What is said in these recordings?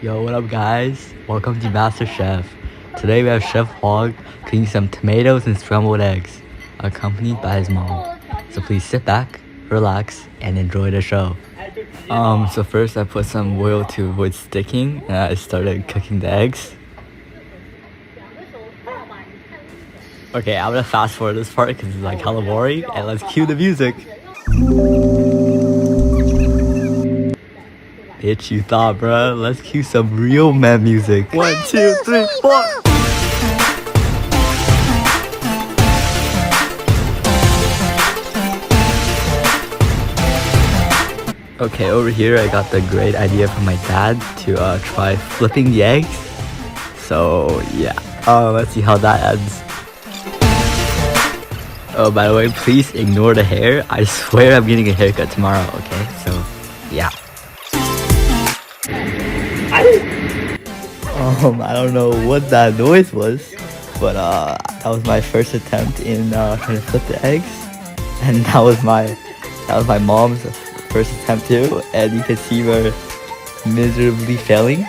Yo, what up, guys? Welcome to Masterchef. Today we have Chef Huang cooking some tomatoes and scrambled eggs, accompanied by his mom. So please sit back, relax, and enjoy the show. So first I put some oil to avoid sticking, and I started cooking the eggs. Okay, I'm gonna fast forward this part because it's like hella boring, and let's cue the music. Bitch, you thought, bruh. Let's cue some real man music. 1, 2, 3, 4. Okay, over here I got the great idea from my dad to try flipping the eggs. So yeah, let's see how that ends. Oh, by the way, please ignore the hair. I swear I'm getting a haircut tomorrow. Okay, so yeah. I don't know what that noise was, but that was my first attempt in trying to flip the eggs, and that was my mom's first attempt too, and you can see we're miserably failing.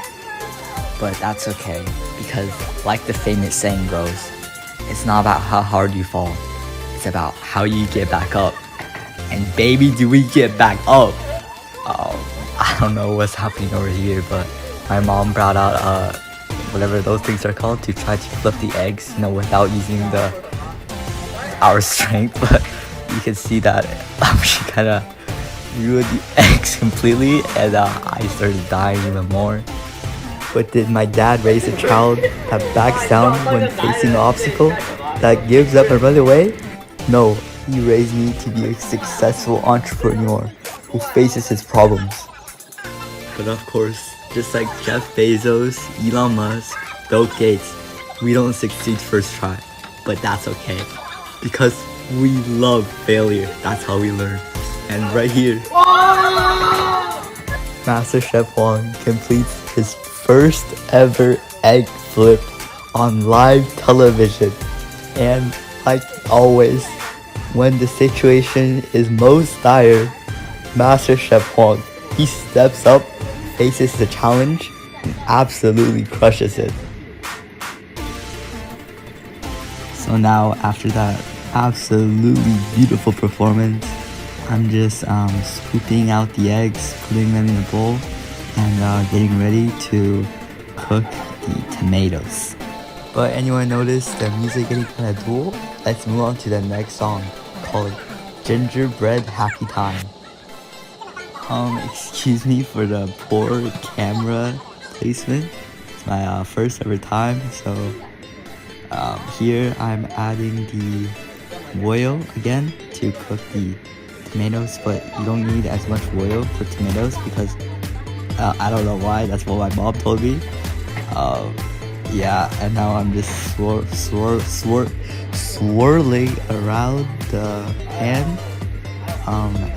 But that's okay, because like the famous saying goes, it's not about how hard you fall, it's about how you get back up. And baby, do we get back up. I don't know what's happening over here, but my mom brought out whatever those things are called to try to flip the eggs, without using our strength. But you can see that she kind of ruined the eggs completely, and I started dying even more. But did my dad raise a child that backs down when facing an obstacle, that gives up and runs away? No, he raised me to be a successful entrepreneur who faces his problems. But of course, just like Jeff Bezos, Elon Musk, Bill Gates, we don't succeed first try. But that's okay, because we love failure. That's how we learn. And right here, Masterchef Huang completes his first ever egg flip on live television. And like always, when the situation is most dire, Masterchef Huang, he steps up, faces the challenge, and absolutely crushes it. So now, after that absolutely beautiful performance, I'm just scooping out the eggs, putting them in a bowl, and getting ready to cook the tomatoes. But anyone notice the music getting kind of dull? Let's move on to the next song, called Gingerbread Happy Time. Excuse me for the poor camera placement. It's my first ever time, so here I'm adding the oil again to cook the tomatoes, but you don't need as much oil for tomatoes because I don't know why, that's what my mom told me. Yeah, and now I'm just swirling around the pan,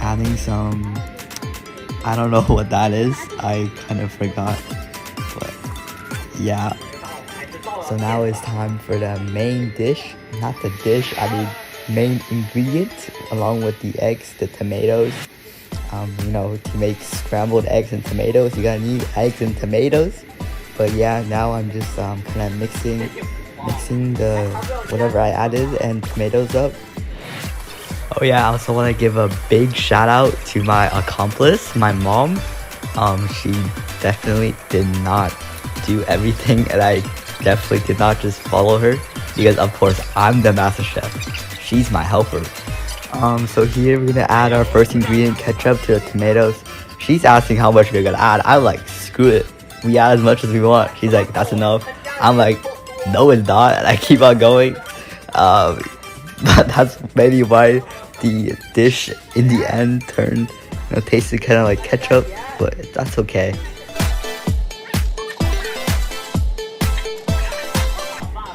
adding some, I don't know what that is, I kind of forgot, but yeah. So now it's time for the main dish, not the dish, I mean main ingredient, along with the eggs, the tomatoes. To make scrambled eggs and tomatoes, you gotta need eggs and tomatoes. But yeah, now I'm just kind of mixing the whatever I added and tomatoes up. Oh yeah, I also want to give a big shout out to my accomplice, my mom. She definitely did not do everything, and I definitely did not just follow her, because of course I'm the master chef. She's my helper. So here we're gonna add our first ingredient, ketchup, to the tomatoes. She's asking how much we're gonna add. I'm like, screw it, we add as much as we want. She's like, that's enough. I'm like, no it's not, and I keep on going. But that's maybe why the dish in the end turned, tasted kind of like ketchup, but that's okay.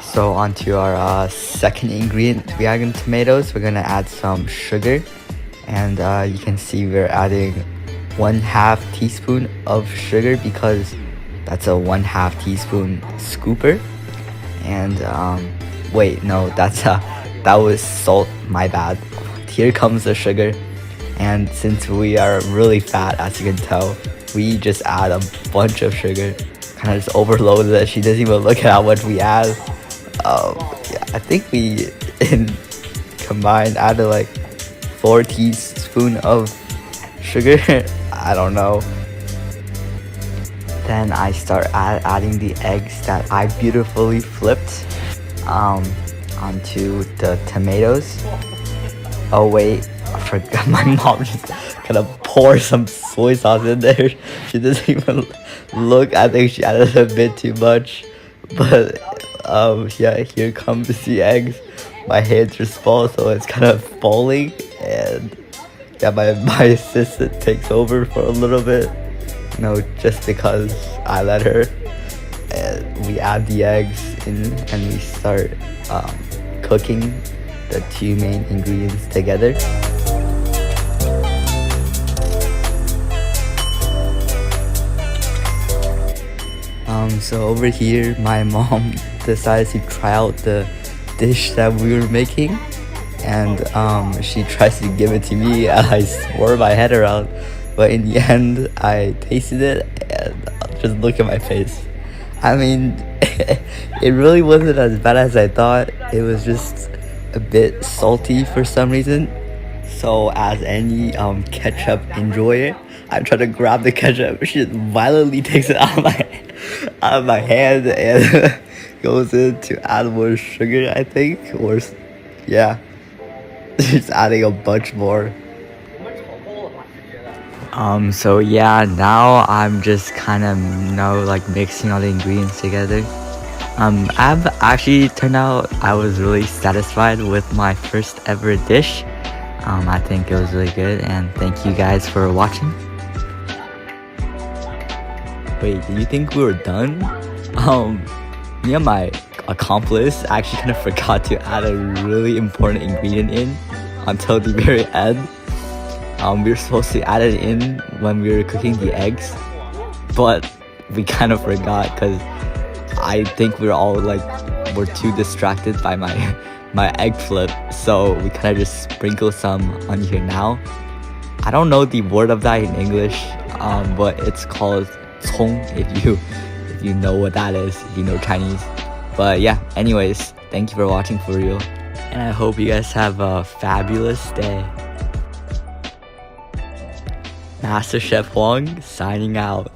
So onto our second ingredient to be adding tomatoes, we're gonna add some sugar, and you can see we're adding 1/2 teaspoon of sugar because that's a 1/2 teaspoon scooper. And wait, no, that was salt, my bad. Here comes the sugar, and since we are really fat, as you can tell, we just add a bunch of sugar, kind of just overloaded it. She doesn't even look at how much we add. Yeah, I think we combined added like 4 teaspoons of sugar. I don't know. Then I start adding the eggs that I beautifully flipped onto the tomatoes. Oh wait, I forgot, my mom just kind of poured some soy sauce in there. She doesn't even look. I think she added a bit too much. But yeah, here comes the eggs. My hands are small, so it's kind of falling, and yeah, my assistant takes over for a little bit, just because I let her. And we add the eggs in, and we start cooking the 2 main ingredients together. So over here, my mom decides to try out the dish that we were making, and she tries to give it to me, and I swore my head around, but in the end I tasted it, and just look at my face. I mean, it really wasn't as bad as I thought. It was just a bit salty for some reason. So as any ketchup enjoyer, I try to grab the ketchup. She violently takes it out of my hand and goes in to add more sugar, I think, or yeah, just adding a bunch more. So yeah, now I'm just kind of like mixing all the ingredients together. I've actually turned out, I was really satisfied with my first ever dish. I think it was really good, and thank you guys for watching. Wait, do you think we were done? Me and my accomplice actually kind of forgot to add a really important ingredient in until the very end. We were supposed to add it in when we were cooking the eggs, but we kind of forgot because I think we were too distracted by my egg flip, so we kind of just sprinkled some on here now. I don't know the word of that in English, but it's called 葱, if you know what that is, if you know Chinese. But yeah, anyways, thank you for watching for real, and I hope you guys have a fabulous day. Masterchef Huang signing out.